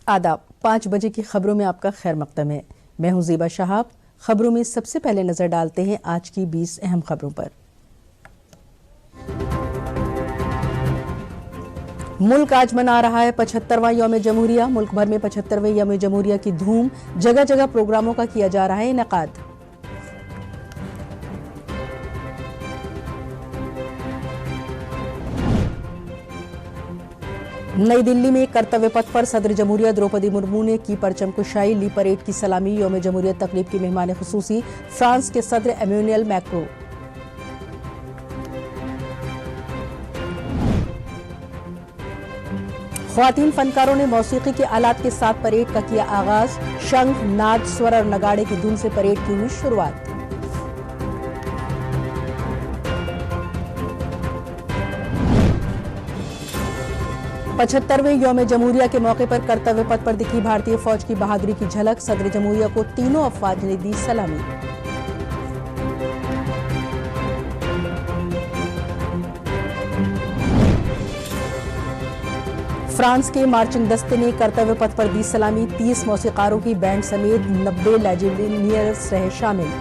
आदाब 5 बजे की खबरों में आपका खैर मकदम है। मैं हूं ज़ीबा शहाब। खबरों में सबसे पहले नजर डालते हैं आज की 20 अहम खबरों पर। मुल्क आज मना रहा है 75वां यौम जमहूरिया। मुल्क भर में 75वें यौम जमहूरिया की धूम, जगह जगह प्रोग्रामों का किया जा रहा है इनेकाद। नई दिल्ली में कर्तव्य पथ पर सदर जमहूरिया द्रौपदी मुर्मू ने की परचम कुशाई, ली परेड की सलामी। यौम जमहूरिया तकरीब की मेहमान खुसूसी फ्रांस के सदर एमेनुएल मैक्रों। ख्वातीन फनकारों ने मौसीकी के आलात के साथ परेड का किया आगाज। शंख, नाद, स्वर और नगाड़े की धुन से परेड की हुई शुरुआत। पचहत्तरवें यौम जमहूरिया के मौके पर कर्तव्य पथ पर दिखी भारतीय फौज की बहादुरी की झलक। सदर जमहूरिया को तीनों अफवाज ने दी सलामी। फ्रांस के मार्चिंग दस्ते ने कर्तव्य पथ पर दी सलामी। 30 मौसीकारों की बैंड समेत 90 लेजेंडियर्स रहे शामिल।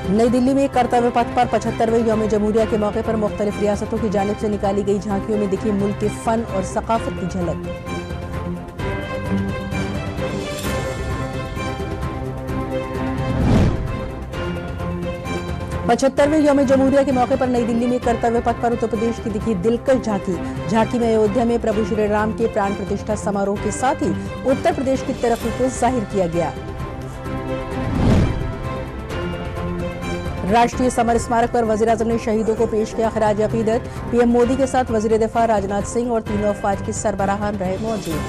नई दिल्ली में कर्तव्य पथ पर 75वें यौम जमहूरिया के मौके पर मुख्तलिफ रियासतों की जानिब से निकाली गई झांकियों में दिखी मुल्क के फन और सकाफत की झलक। पचहत्तरवें यौम जमहूरिया के मौके पर नई दिल्ली में कर्तव्य पथ पर उत्तर प्रदेश की दिखी दिलकश झांकी में अयोध्या में प्रभु श्री राम के प्राण प्रतिष्ठा समारोह के साथ ही उत्तर प्रदेश की तरक्की को जाहिर किया गया। राष्ट्रीय समर स्मारक पर वज़ीर-ए-आज़म ने शहीदों को पेश किया खराज अकीदत। पीएम मोदी के साथ वज़ीर दिफा राजनाथ सिंह और तीनों अफवाज के सरबराहान रहे मौजूद।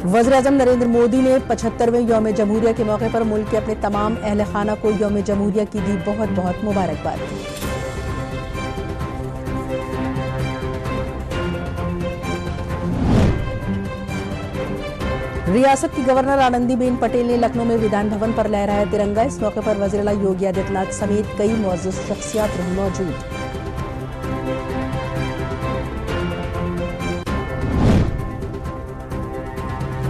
वज़ीर-ए-आज़म नरेंद्र मोदी ने 75वें यौम जमहूरिया के मौके पर मुल्क के अपने तमाम अहले खाना को यौम जमहूरिया की दी बहुत बहुत मुबारकबाद। रियासत की गवर्नर आनंदीबेन पटेल ने लखनऊ में विधान भवन पर लहराया तिरंगा। इस मौके पर वज़ीर-ए-आला योगी आदित्यनाथ समेत कई मुअज़्ज़ज़ शख्सियात रही मौजूद।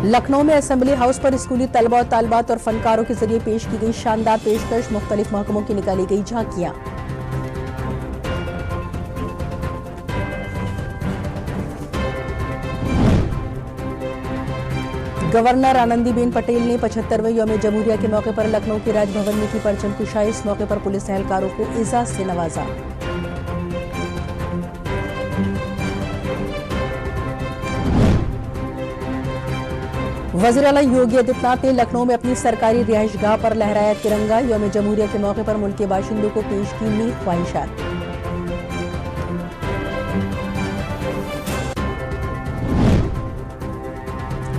लखनऊ में असेंबली हाउस पर स्कूली तलबा और तालिबात और फनकारों के जरिए पेश की गई शानदार पेशकश। मुख्तलिफ महकमों की निकाली गई झांकियां। गवर्नर आनंदीबेन पटेल ने 75वें यौम जमहूरिया के मौके पर लखनऊ के राजभवन में की परचम कुशाई। इस मौके पर पुलिस एहलकारों को एजाज से नवाजा। वज़ीर-ए-आला योगी आदित्यनाथ ने लखनऊ में अपनी सरकारी रिहाइशगाह पर लहराया तिरंगा। यौम जमहूरिया के मौके पर मुल्क के बाशिंदों को पेश की नीक ख्वाहिशात।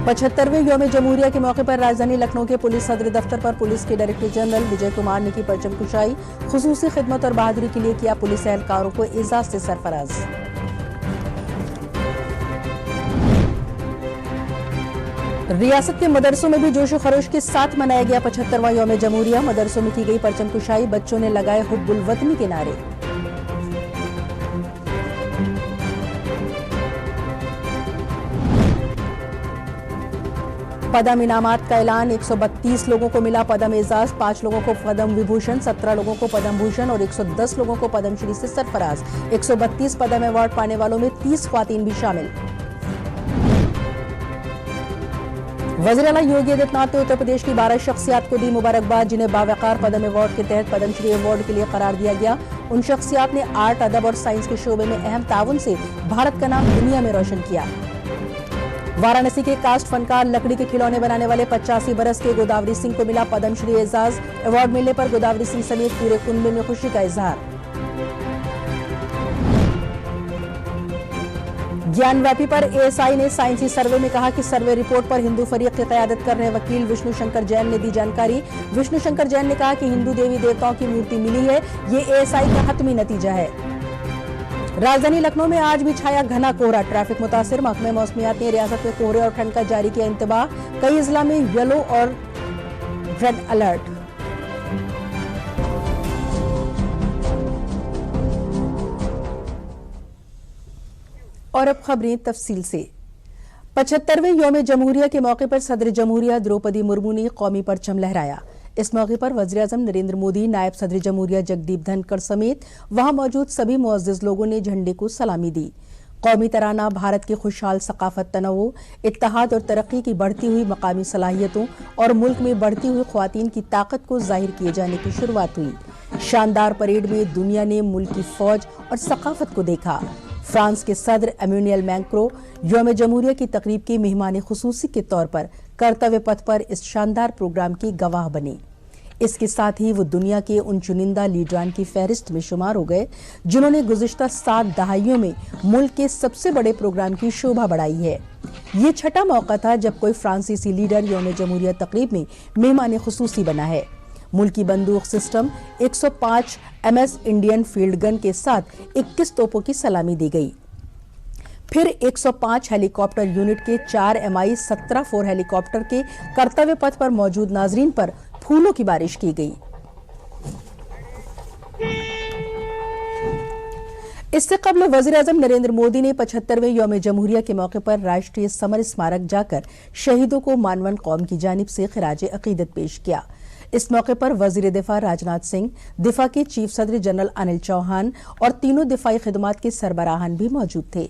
75वें यौम जमहूरिया के मौके पर राजधानी लखनऊ के पुलिस सदर दफ्तर पर पुलिस के डायरेक्टर जनरल विजय कुमार ने की परचम कुशाई। खुसूसी खिदमत और बहादुरी के लिए किया पुलिस एहलकारों को एजाज से सरफराज। रियासत के मदरसों में भी जोशो खरोश के साथ मनाया गया 75वां यौम जमहूरिया। मदरसों में की गई परचम कुशाई, बच्चों ने लगाए हुब्बुल वतनी के नारे। पदम इनामात का ऐलान। 132 लोगों को मिला पदम एजाज। 5 लोगों को पदम विभूषण, 17 लोगों को पदम भूषण और 110 लोगों को पद्मश्री से सरफराज। 132 पदम अवार्ड पाने वालों में 30 ख्वातीन भी शामिल। वज़ीर-ए-आला योगी आदित्यनाथ ने उत्तर प्रदेश की 12 शख्सियात को दी मुबारकबाद, जिन्हें बावकार पदम अवार्ड के तहत पद्मश्री अवार्ड के लिए करार दिया गया। उन शख्सियात ने आर्ट, अदब और साइंस के शोबे में अहम ताउन से भारत का नाम दुनिया में रोशन किया। वाराणसी के कास्ट फनकार लकड़ी के खिलौने बनाने वाले 85 बरस के गोदावरी सिंह को मिला पद्मश्री एजाज। अवार्ड मिलने पर गोदावरी सिंह समेत पूरे कुनबे में खुशी का इजहार। ज्ञानव्यापी पर एएसआई ने साइंसी सर्वे में कहा कि सर्वे रिपोर्ट पर हिंदू फरीक की क़यादत कर रहे वकील विष्णु शंकर जैन ने दी जानकारी। विष्णु शंकर जैन ने कहा कि हिंदू देवी देवताओं की मूर्ति मिली है, ये एएसआई का हतमी नतीजा है। राजधानी लखनऊ में आज भी छाया घना कोहरा, ट्रैफिक मुतासिर। महकमे मौसमियात ने रियासत में कोहरे और ठंड का जारी किया इंतबाह। कई जिला में येलो और रेड अलर्ट। और अब खबरें तफसील से। 75वें यौम जमहूरिया के मौके पर सदर जमहूरिया द्रौपदी मुर्मू ने कौमी परचम लहराया। इस मौके पर वज़ीर-ए-आज़म नरेंद्र मोदी, नायब सदर जमहूरिया जगदीप धनखड़ समेत वहां मौजूद सभी मुअज़्ज़िज़ लोगों ने झंडे को सलामी दी। कौमी तराना भारत की खुशहाल सकाफत, तनव्वु, इत्तेहाद और तरक्की की बढ़ती हुई मकामी सलाहियतों और मुल्क में बढ़ती हुई ख्वातीन की ताकत को जाहिर किए जाने की शुरुआत हुई। शानदार परेड में दुनिया ने मुल्क की फौज और सकाफत को देखा। फ्रांस के सदर एमेनुएल मैक्रों यौम जमहूरिया की तकरीब के मेहमान खुसूसी के तौर पर कर्तव्य पथ पर इस शानदार प्रोग्राम की गवाह बने। इसके साथ ही वो दुनिया के उन चुनिंदा लीडरान की फहरिस्त में शुमार हो गए जिन्होंने गुज़िश्ता 7 दहाइयों में मुल्क के सबसे बड़े प्रोग्राम की शोभा बढ़ाई है। ये छठा मौका था जब कोई फ्रांसीसी लीडर यौम जमहूरिया तकरीब में मेहमान खुसूसी बना है। मुल्की बंदूक system 105 MS Indian field gun के साथ 21 तोपों की सलामी दी गई। फिर 105 हेलीकॉप्टर यूनिट के 4 Mi-17 हेलीकॉप्टर के कर्तव्य पथ पर मौजूद नाजरीन पर फूलों की बारिश की गई। इससे कबल वज़ीर-ए-आज़म नरेंद्र मोदी ने 75वें यौम जमहूरिया के मौके पर राष्ट्रीय समर स्मारक जाकर शहीदों को मानवन कौम की जानिब से खिराज अकीदत पेश किया। इस मौके पर वजीर दिफा राजनाथ सिंह, दिफा के चीफ सदर जनरल अनिल चौहान और तीनों दिफाई खिदमात के सरबराहान भी मौजूद थे।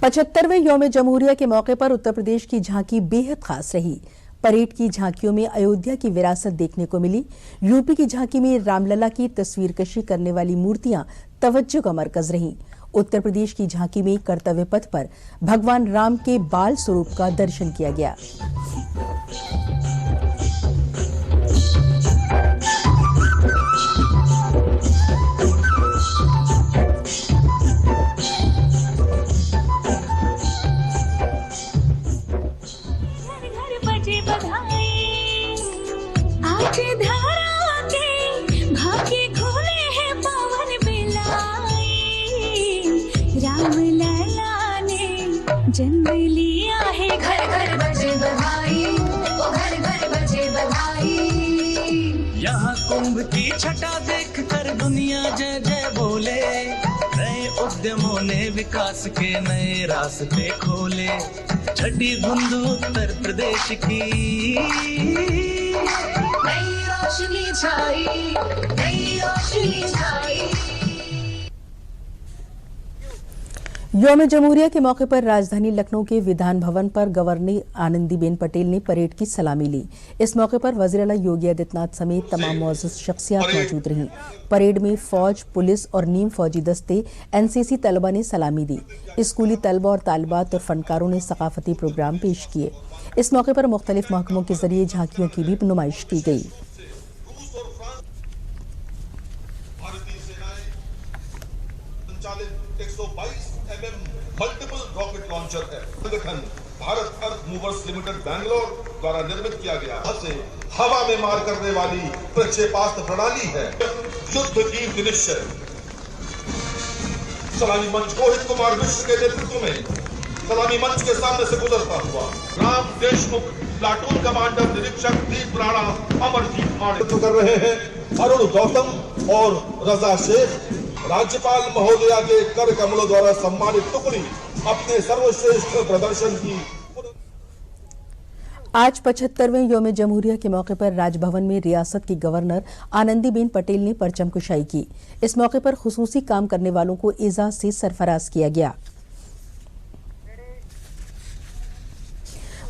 पचहत्तरवें यौम जमहूरिया के मौके पर उत्तर प्रदेश की झांकी बेहद खास रही। परेड की झांकियों में अयोध्या की विरासत देखने को मिली। यूपी की झांकी में रामलला की तस्वीर कशी करने वाली मूर्तियां तवज्जो का मरकज रहीं। उत्तर प्रदेश की झांकी में कर्तव्य पथ पर भगवान राम के बाल स्वरूप का दर्शन किया गया। जन्म लिया है, घर घर बजे बधाई, ओ घर घर बजे बधाई। यहाँ कुंभ की छटा देख कर दुनिया जय जय बोले। नए उद्यमों ने विकास के नए रास्ते खोले। छठी धुंध उत्तर प्रदेश की नई रोशनी छाई, नई रोशनी छाई। यौम जमहूरिया के मौके पर राजधानी लखनऊ के विधान भवन पर गवर्नर आनंदीबेन पटेल ने परेड की सलामी ली। इस मौके पर वज़ीर आला योगी आदित्यनाथ समेत तमाम मुअज़्ज़िज़ शख्सियात मौजूद रहीं। परेड में फौज, पुलिस और नीम फौजी दस्ते, NCC तलबा ने सलामी दी। स्कूली तलबा और तालिबात और फनकारों ने सकाफती प्रोग्राम पेश किए। इस मौके पर मुख्तलिफ महकमों के जरिए झांकियों की भी नुमाइश की गई। मल्टीपल रॉकेट लॉन्चर है। संगठन भारत अर्थ मूवर्स लिमिटेड बैंगलोर द्वारा निर्मित किया गया से हवा में मार करने वाली प्रक्षेपास्त्र प्रणाली है। युद्ध की निश्चय सलामी मंच रोहित कुमार मिश्र के नेतृत्व में सलामी मंच के सामने से गुजरता हुआ राम देशमुख प्लाटून कमांडर निरीक्षक दीप राणा अमरजीत माने कर रहे हैं। अरुण गौतम और रजा शेख राज्यपाल महोदया के कर कमलों द्वारा सम्मानित टुकड़ी अपने सर्वश्रेष्ठ प्रदर्शन की। आज 75वें यौम जमहूरिया के मौके पर राजभवन में रियासत की गवर्नर आनंदीबेन पटेल ने परचम कुशाई की। इस मौके पर खुसूसी काम करने वालों को एजाज से सरफराज किया गया।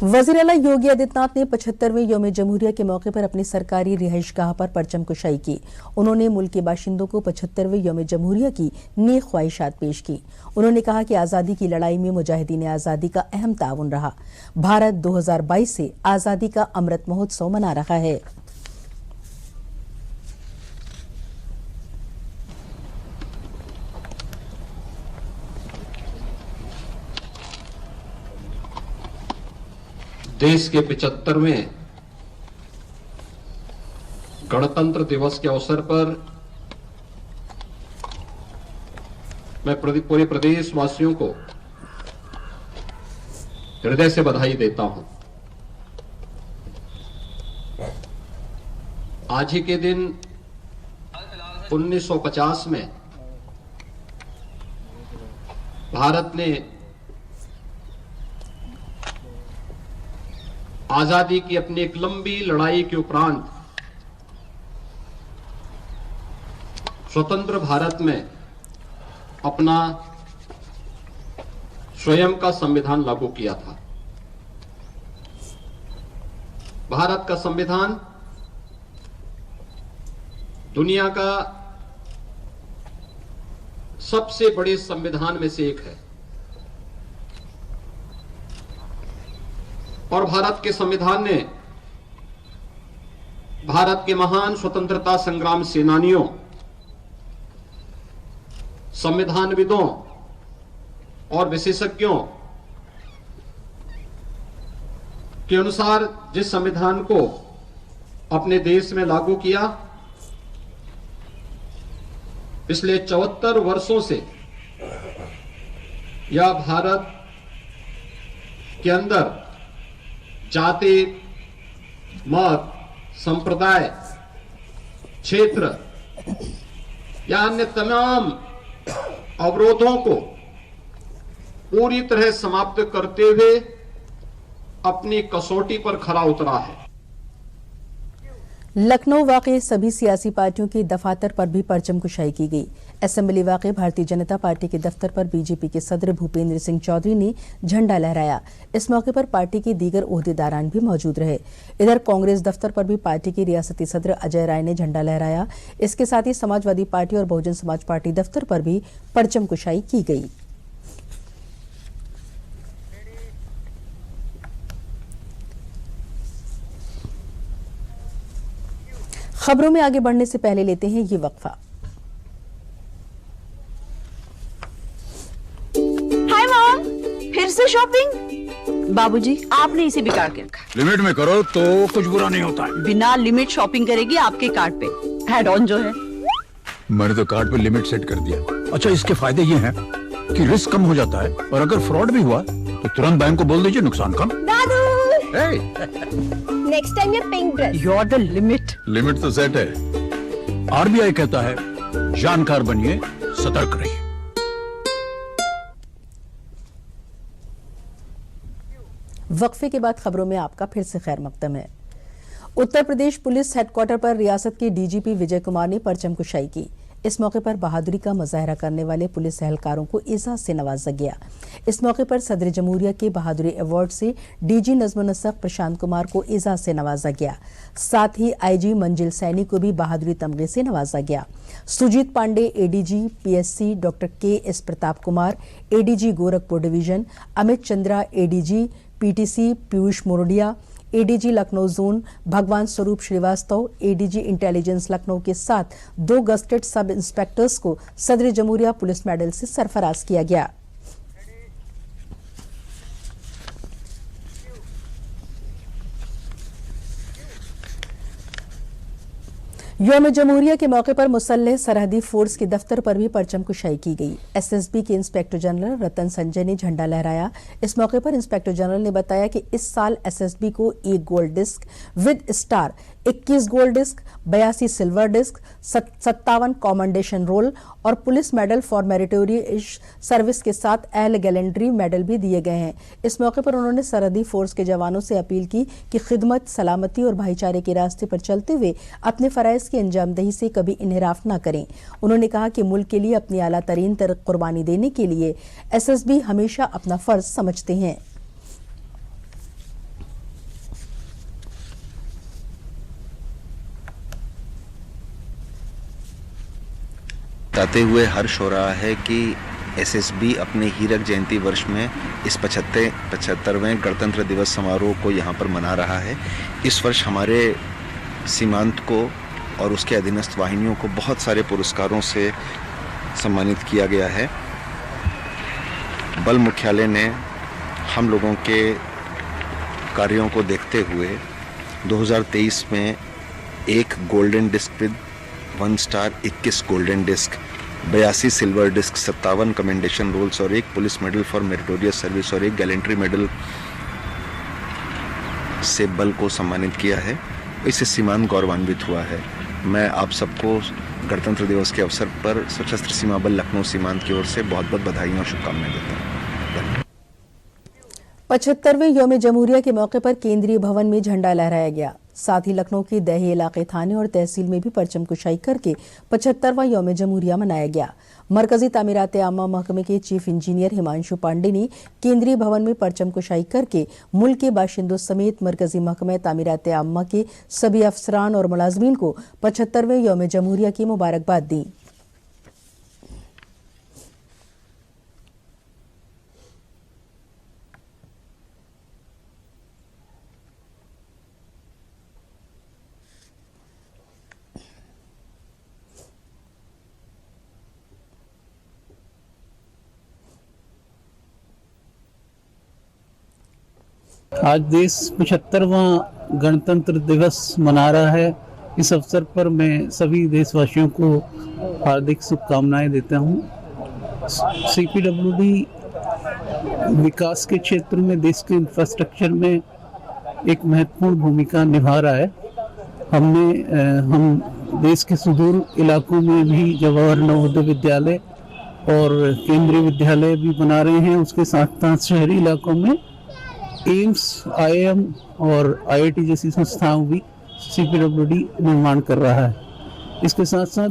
वज़ीर आला योगी आदित्यनाथ ने 75वें यौम जमहूरिया के मौके पर अपनी सरकारी रिहाइशगाह पर परचम कुशाई की। उन्होंने मुल्क के बाशिंदों को 75वें यौम जमहूरिया की नेक ख्वाहिशात पेश की। उन्होंने कहा कि आज़ादी की लड़ाई में मुजाहिदीन आज़ादी का अहम ताउन रहा। भारत 2022 से आज़ादी का अमृत महोत्सव मना रहा है। देश के 75वें गणतंत्र दिवस के अवसर पर मैं पूरे प्रदेश वासियों को हृदय से बधाई देता हूं। आज ही के दिन 1950 में भारत ने आजादी की अपनी एक लंबी लड़ाई के उपरांत स्वतंत्र भारत में अपना स्वयं का संविधान लागू किया था। भारत का संविधान दुनिया का सबसे बड़े संविधान में से एक है और भारत के संविधान ने भारत के महान स्वतंत्रता संग्राम सेनानियों, संविधानविदों और विशेषज्ञों के अनुसार जिस संविधान को अपने देश में लागू किया, पिछले 74 वर्षों से यह भारत के अंदर जाति, मत, संप्रदाय, क्षेत्र या अन्य तमाम अवरोधों को पूरी तरह समाप्त करते हुए अपनी कसौटी पर खरा उतरा है। लखनऊ वाक़े सभी सियासी पार्टियों की दफातर पर भी परचम कुशाई की गई। असेंबली वाक़े भारतीय जनता पार्टी के दफ्तर पर बीजेपी के सदर भूपेंद्र सिंह चौधरी ने झंडा लहराया। इस मौके पर पार्टी के दीगर ओहदेदारान भी मौजूद रहे। इधर कांग्रेस दफ्तर पर भी पार्टी के रियासती सदर अजय राय ने झंडा लहराया। इसके साथ ही समाजवादी पार्टी और बहुजन समाज पार्टी दफ्तर पर भी परचम कुशाई की गई। खबरों में आगे बढ़ने से पहले लेते हैं ये वक्फा। हाय मॉम, फिर से शॉपिंग? बाबूजी, आपने इसे बिगाड़ के रखा। लिमिट में करो तो कुछ बुरा नहीं होता है। बिना लिमिट शॉपिंग करेगी आपके कार्ड पे एड ऑन जो है। मैंने तो कार्ड पे लिमिट सेट कर दिया। अच्छा, इसके फायदे ये हैं कि रिस्क कम हो जाता है और अगर फ्रॉड भी हुआ तो तुरंत बैंक को बोल दीजिए, नुकसान कम। दादू, नेक्स्ट टाइम ये pink dress. You are the limit. Limit तो सेट है। आरबीआई कहता है जानकार बनिए, सतर्क रहिए। वक्फे के बाद खबरों में आपका फिर से खैर मकदम है। उत्तर प्रदेश पुलिस हेडक्वार्टर पर रियासत के डीजीपी विजय कुमार ने परचम कुशाई की। इस मौके पर बहादुरी का मुजाहरा करने वाले पुलिस एहलकारों को एजाज से नवाजा गया। इस मौके पर सदर जमहूरिया के बहादुरी अवार्ड से डीजी नज़्म-ओ-नसक़ प्रशांत कुमार को एजाज से नवाजा गया। साथ ही आईजी मंजिल सैनी को भी बहादुरी तमगे से नवाजा गया। Sujit Pandey ADG PSC, doctor KS. Pratap Kumar ADG Gorakhpur division, Amit Chandra ADG PTC, Piyush Mordia ADG Lucknow zone, Bhagwan Swaroop Srivastava ADG intelligence Lucknow के साथ 2 गस्टेड सब इंस्पेक्टर्स को सदर जमहूरिया पुलिस मेडल से सरफराज किया गया। यौम जमहूरिया के मौके पर मुसल्लह सरहदी फोर्स के दफ्तर पर भी परचम कुशाई की गई। एसएसबी के इंस्पेक्टर जनरल रतन संजय ने झंडा लहराया। इस मौके पर इंस्पेक्टर जनरल ने बताया कि इस साल एसएसबी को 1 gold disc with star, 21 gold disc, 82 silver disc, 57 commendation roll और police medal for meritorious service के साथ एल गैलेंट्री मेडल भी दिए गए हैं। इस मौके पर उन्होंने सरहदी फोर्स के जवानों से अपील की कि खिदमत, सलामती और भाईचारे के रास्ते पर चलते हुए अपने फराइज की अंजामदही से कभी इन्हिराफ न करें। उन्होंने कहा कि मुल्क के लिए अपनी आला तरीन कुर्बानी देने के लिए एसएसबी हमेशा अपना फर्ज समझते हैं। बताते हुए हर्ष हो रहा है कि एसएसबी अपने हीरक जयंती वर्ष में इस 75वें गणतंत्र दिवस समारोह को यहाँ पर मना रहा है। इस वर्ष हमारे सीमांत को और उसके अधीनस्थ वाहिनियों को बहुत सारे पुरस्कारों से सम्मानित किया गया है। बल मुख्यालय ने हम लोगों के कार्यों को देखते हुए 2023 में 1 golden disc with 1 star, 21 golden disc, 82 silver disc, 57 commendation rolls और 1 police medal for meritorious service और 1 गैलेंट्री मेडल से बल को सम्मानित किया है। इससे सीमांत गौरवान्वित हुआ है। मैं आप सबको गणतंत्र दिवस के अवसर पर सशस्त्र सीमा बल लखनऊ सीमांत की ओर से बहुत बहुत बधाई और शुभकामनाएं देता हूँ। 75वें यौम जमहूरिया के मौके पर केंद्रीय भवन में झंडा लहराया गया। साथ ही लखनऊ के दही इलाके थाने और तहसील में भी परचम कुशाई करके 75वां यौम जमहूरिया मनाया गया। मरकजी तामीरात आमा महकमे के चीफ इंजीनियर हिमांशु पांडे ने केंद्रीय भवन में परचम कुशाई करके मुल्क के बाशिंदों समेत मरकजी महकमे तामीरात आमा के सभी अफसरान और मुलाजमीन को 75वें यौम जमहूरिया की मुबारकबाद दी। आज देश 75वां गणतंत्र दिवस मना रहा है। इस अवसर पर मैं सभी देशवासियों को हार्दिक शुभकामनाएं देता हूं। सीपीडब्ल्यूडी विकास के क्षेत्र में देश के इंफ्रास्ट्रक्चर में एक महत्वपूर्ण भूमिका निभा रहा है। हम देश के सुदूर इलाकों में भी जवाहर नवोदय विद्यालय और केंद्रीय विद्यालय भी बना रहे हैं। उसके साथ साथ शहरी इलाकों में एम्स, आईआईएम और आईआईटी जैसी संस्थाओं भी सीपीडब्ल्यूडी निर्माण कर रहा है। इसके साथ साथ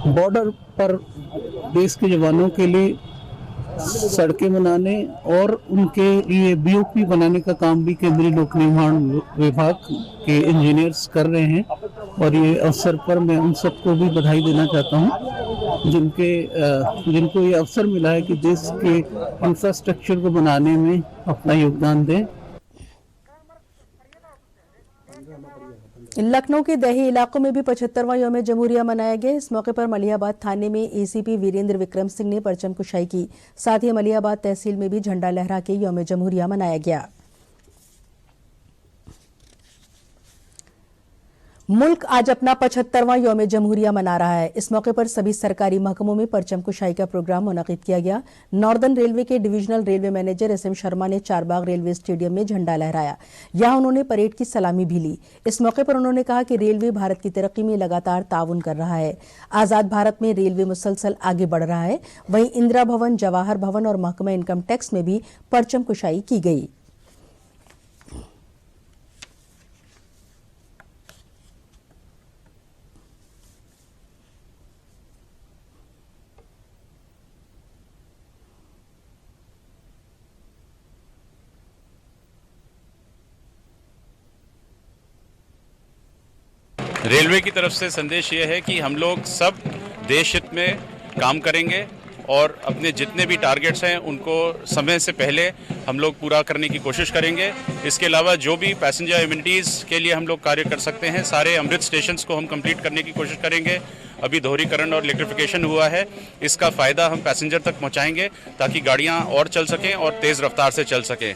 बॉर्डर पर देश के जवानों के लिए सड़कें बनाने और उनके लिए बीओपी बनाने का काम भी केंद्रीय लोक निर्माण विभाग के इंजीनियर्स कर रहे हैं। और ये अवसर पर मैं उन सबको भी बधाई देना चाहता हूँ जिनको ये अवसर मिला है कि देश के इंफ्रास्ट्रक्चर को बनाने में अपना योगदान दें। लखनऊ के दही इलाकों में भी 75वां यौम जमहूरिया मनाया गया। इस मौके पर मलियाबाद थाने में एसीपी वीरेंद्र विक्रम सिंह ने परचम कुशाई की। साथ ही मलियाबाद तहसील में भी झंडा लहरा के यौम जमहूरिया मनाया गया। मुल्क आज अपना 75वां यौम जमहूरिया मना रहा है। इस मौके पर सभी सरकारी महकमों में परचम कुशाई का प्रोग्राम मुनक़िद किया गया। नॉर्दर्न रेलवे के divisional railway manager SM Sharma ने चारबाग रेलवे स्टेडियम में झंडा लहराया। यहां उन्होंने परेड की सलामी भी ली। इस मौके पर उन्होंने कहा कि रेलवे भारत की तरक्की में लगातार ताउन कर रहा है। आजाद भारत में रेलवे मुसलसल आगे बढ़ रहा है। वहीं इंदिरा भवन, जवाहर भवन और महकमा इनकम टैक्स में भी परचम कुशाई की गई। रेलवे की तरफ से संदेश ये है कि हम लोग सब देश हित में काम करेंगे और अपने जितने भी टारगेट्स हैं उनको समय से पहले हम लोग पूरा करने की कोशिश करेंगे। इसके अलावा जो भी पैसेंजर एमिनिटीज़ के लिए हम लोग कार्य कर सकते हैं, सारे अमृत स्टेशंस को हम कंप्लीट करने की कोशिश करेंगे। अभी दोहरीकरण और इलेक्ट्रिफिकेशन हुआ है, इसका फ़ायदा हम पैसेंजर तक पहुँचाएँगे ताकि गाड़ियाँ और चल सकें और तेज़ रफ्तार से चल सकें।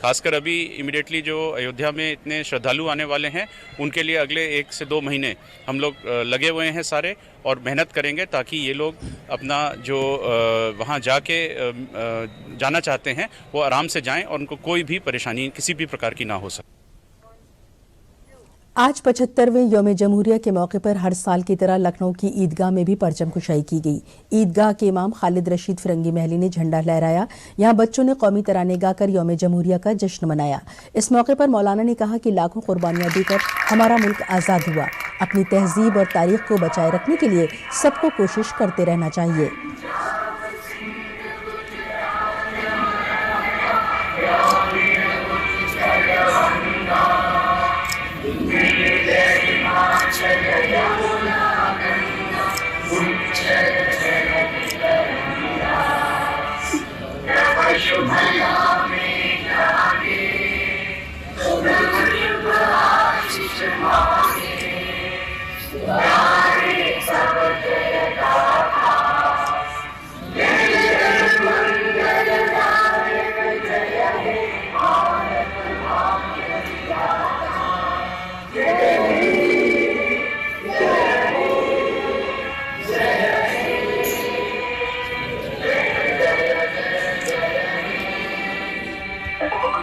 खासकर अभी इमिडिएटली जो अयोध्या में इतने श्रद्धालु आने वाले हैं उनके लिए अगले 1 से 2 महीने हम लोग लगे हुए हैं सारे और मेहनत करेंगे ताकि ये लोग अपना जो वहाँ जाके जाना चाहते हैं वो आराम से जाएं और उनको कोई भी परेशानी किसी भी प्रकार की ना हो सके। आज 75वें यौम जमहूरिया के मौके पर हर साल की तरह लखनऊ की ईदगाह में भी परचम कुशाई की गई। ईदगाह के इमाम खालिद रशीद फिरंगी महली ने झंडा लहराया। यहां बच्चों ने कौमी तराने गाकर यौम जमहूरिया का जश्न मनाया। इस मौके पर मौलाना ने कहा कि लाखों कुर्बानियां देकर हमारा मुल्क आज़ाद हुआ। अपनी तहजीब और तारीख को बचाए रखने के लिए सबको कोशिश करते रहना चाहिए।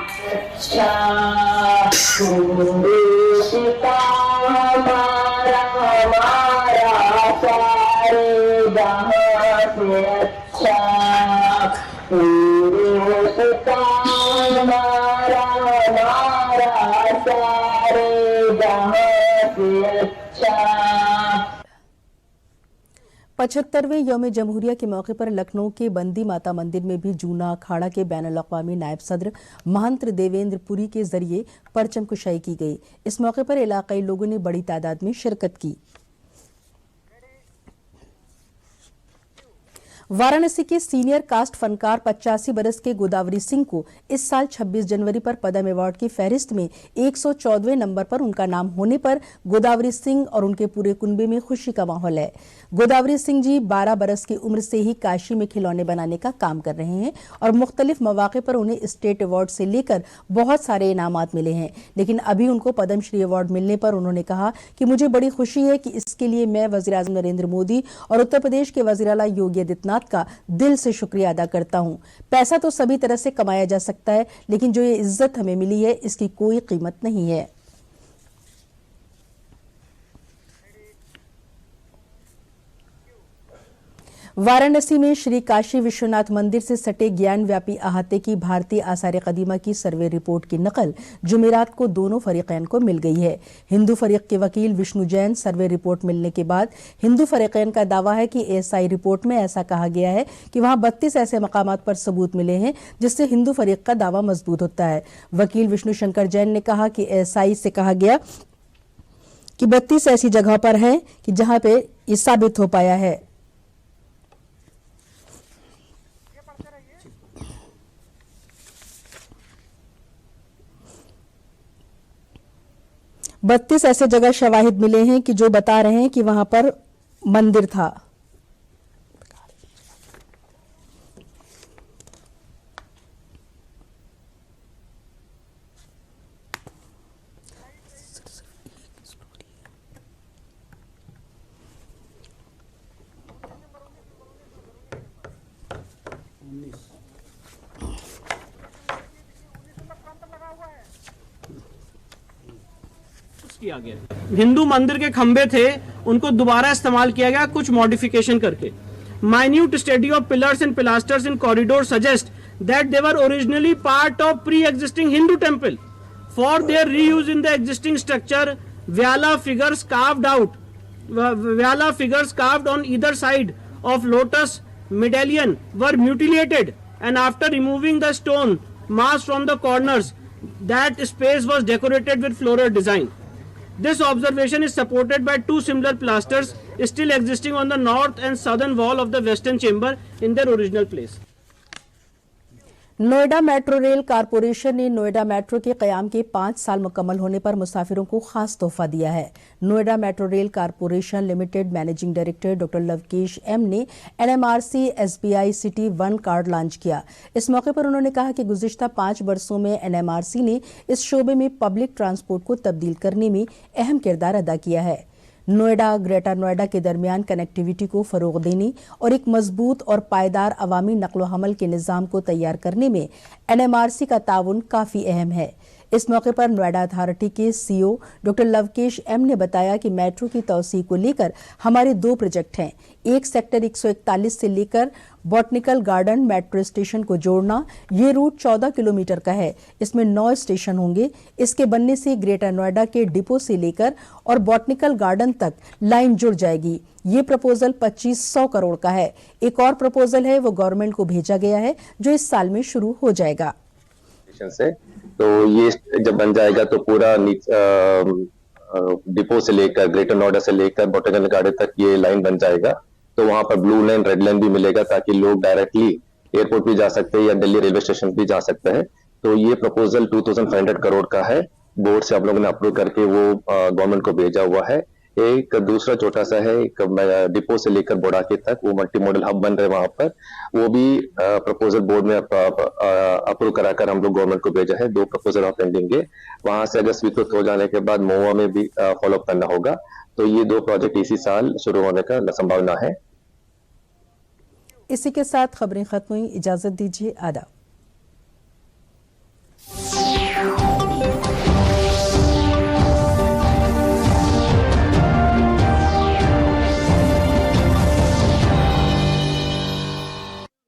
अच्छा हिंदुस्तान हमारा हमारा सारे जहां से अच्छा हिंदुस्तान हमारा हमारा सारे जहां से अच्छा। 75वें यौम जमहूरिया के मौके पर लखनऊ के बंदी माता मंदिर में भी जूना अखाड़ा के बैनुल-अक़वामी नायब सदर महंत देवेंद्र पुरी के जरिए परचम कुशाई की गई। इस मौके पर इलाकाई लोगों ने बड़ी तादाद में शिरकत की। वाराणसी के सीनियर कास्ट फनकार 85 बरस के गोदावरी सिंह को इस साल 26 जनवरी पर पद्म अवार्ड की फहरिस्त में 114वें नंबर पर उनका नाम होने पर गोदावरी सिंह और उनके पूरे कुनबे में खुशी का माहौल है। गोदावरी सिंह जी 12 बरस की उम्र से ही काशी में खिलौने बनाने का काम कर रहे हैं और मुख्तलिफ मौके पर उन्हें स्टेट अवार्ड से लेकर बहुत सारे इनामात मिले हैं, लेकिन अभी उनको पद्मश्री अवार्ड मिलने पर उन्होंने कहा कि मुझे बड़ी खुशी है कि इसके लिए मैं वज़ीर-ए-आज़म नरेंद्र मोदी और उत्तर प्रदेश के वज़ीर आला योगी आदित्यनाथ का दिल से शुक्रिया अदा करता हूं। पैसा तो सभी तरह से कमाया जा सकता है, लेकिन जो ये इज्जत हमें मिली है इसकी कोई कीमत नहीं है। वाराणसी में श्री काशी विश्वनाथ मंदिर से सटे ज्ञान व्यापी अहाते की भारतीय आसार कदीमा की सर्वे रिपोर्ट की नकल जुमेरात को दोनों फरीकैन को मिल गई है। हिंदू फरीक के वकील विष्णु जैन सर्वे रिपोर्ट मिलने के बाद हिंदू फरीकैन का दावा है कि एएसआई रिपोर्ट में ऐसा कहा गया है कि वहां 32 ऐसे मकामात पर सबूत मिले हैं जिससे हिंदू फरीक का दावा मजबूत होता है। वकील विष्णु शंकर जैन ने कहा कि एएसआई से कहा गया कि 32 ऐसी जगह पर है कि जहां पे ये साबित हो पाया है। बत्तीस ऐसे जगह शवाहिद मिले हैं कि जो बता रहे हैं कि वहां पर मंदिर था। किया गया। हिंदू मंदिर के खंबे थे, उनको दोबारा इस्तेमाल किया गया कुछ मॉडिफिकेशन करके। Minute study of pillars and pilasters in corridor suggest that they were originally part of pre existing Hindu temple for their reuse in the existing structure. Vyala figures carved on either side of lotus medallion were mutilated, and after removing the stone mass from the corners, that space was decorated with floral design. This observation is supported by two similar pilasters still existing on the north and southern wall of the western chamber in their original place. Noida metro rail corporation ने Noida metro के कयाम के 5 साल मुकम्मल होने पर मुसाफिरों को खास तोहफा दिया है। Noida metro rail corporation limited managing director doctor Lokesh M ने NMRC SBI city 1 card launch किया। इस मौके पर उन्होंने कहा कि गुज़िश्ता 5 वर्षों में NMRC ने इस शोबे में पब्लिक ट्रांसपोर्ट को तब्दील करने में अहम किरदार अदा किया है। नोएडा ग्रेटर नोएडा के दरमियान कनेक्टिविटी को फरोग देने और एक मजबूत और पायदार अवामी नकलो हमल के निज़ाम को तैयार करने में NMRC का ताउन काफ़ी अहम है। इस मौके पर नोएडा अथॉरिटी के CEO डॉक्टर लवकेश एम ने बताया कि मेट्रो की तौसी को लेकर हमारे 2 प्रोजेक्ट हैं। एक सेक्टर 141 से लेकर बॉटनिकल गार्डन मेट्रो स्टेशन को जोड़ना। ये रूट 14 किलोमीटर का है। इसमें 9 स्टेशन होंगे। इसके बनने से ग्रेटर नोएडा के डिपो से लेकर और बॉटनिकल गार्डन तक लाइन जुड़ जाएगी। ये प्रपोजल 2500 करोड़ का है। एक और प्रपोजल है, वो गवर्नमेंट को भेजा गया है, जो इस साल में शुरू हो जाएगा। तो ये जब बन जाएगा तो पूरा डिपो से लेकर ग्रेटर नोएडा से लेकर बॉटनिकल गार्डन तक ये लाइन बन जाएगा। तो वहां पर ब्लू लाइन रेड लाइन भी मिलेगा ताकि लोग डायरेक्टली एयरपोर्ट भी जा सकते हैं या दिल्ली रेलवे स्टेशन भी जा सकते हैं। तो ये प्रपोजल 2500 करोड़ का है। बोर्ड से आप लोगों ने अप्रूव करके वो गवर्नमेंट को भेजा हुआ है। एक दूसरा छोटा सा है, एक डिपो से लेकर बोड़ाके तक वो मल्टी मॉडल हब बन रहे वहां पर, वो भी प्रपोजल बोर्ड में अप्रूव कराकर हम लोग गवर्नमेंट को भेजा है। 2 प्रपोजल पेंडिंग है। वहां से अगर स्वीकृत हो जाने के बाद महुआ में भी फॉलो अप करना होगा। तो ये 2 प्रोजेक्ट इसी साल शुरू होने का संभावना है। इसी के साथ खबरें खत्म हुई। इजाजत दीजिए। आदाब।